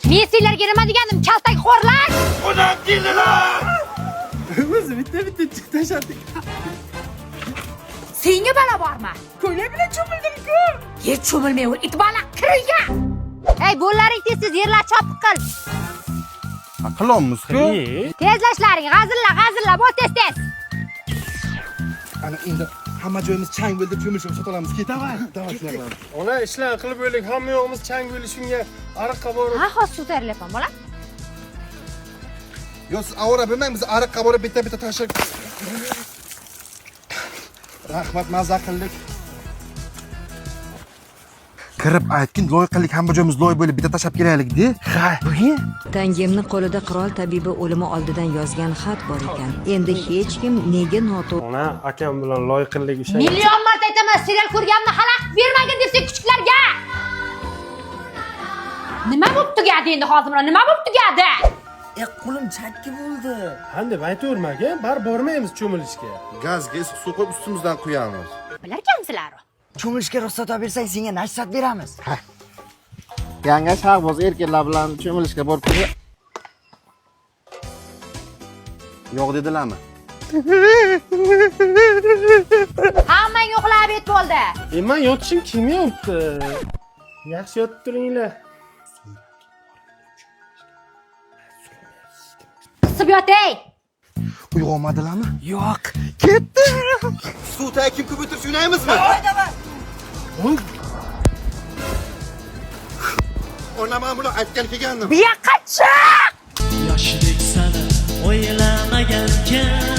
Men senlarga nima degandim, kaltak xo'rlar? Qonaq keldilar. O'zi bitta tashladik. Senga balo bormi? Ko'ylak bilan cho'mildim-ku. Hech cho'milmay ol, it baliq kirga. Ey, bo'llaring tez yerlar chopiq qil. Qilamiz-ku. Tezlashlaring, g'azilla, bo'l tez. Ana endi hamma joyimiz chang bo'ldi, cho'milishib sotamiz. Ketaver. Davay shunaqa. Ona ishlar qilib o'ylik, hamma yo'g'imiz chang bo'ldi, shunga ariqqa borib. Ha, hozir suv tayyorlayapman, bola. Yo, siz avora bilmang, biz ariqqa borib bitta tashlab. Rahmat, mazza qildik. Kirib aytgin, loy qildik, hamma joyimiz loy bo'lib bitta tashlab kelaylik-da. Ha, Tangemni qo'lida qirol tabibi o'limi oldidan yozgan xat bor ekan. Endi hech kim nega noto'g'ri Ona akam bilan loyiqillik o'sha. Million marta aytaman, serial ko'rganimni xalaqit bermagin deb kuchuklarga. Nima bo'lib tugadi endi hozir mana? Nima bo'lib tugadi? Qo'lim chakki bo'ldi. Han deb aytavermaga, bar bormaymiz cho'milishga. gazga issiq suv qo'yib ustimizdan quyamiz. Bilarkanmisizlar? Cho'milishga ruxsat olib bersang, senga nashsat beramiz. Yanga shahboz erkaklar bilan cho'milishga borib keldi. Yo'q dedilarmi? Hammang uxlab yet bo'ldi. Men yotishim kelmayapti. Yaxshi yotib turinglar. Qisib yotay. Uyg'onmadilarmi? Yo'q. Ketdi. Suv takim ko'p o'tirib o'ynaymizmi? O'ynaman bular aytgan kelgandim. Bu yoqqa chiq. Yoshlik sani o'ylamagankan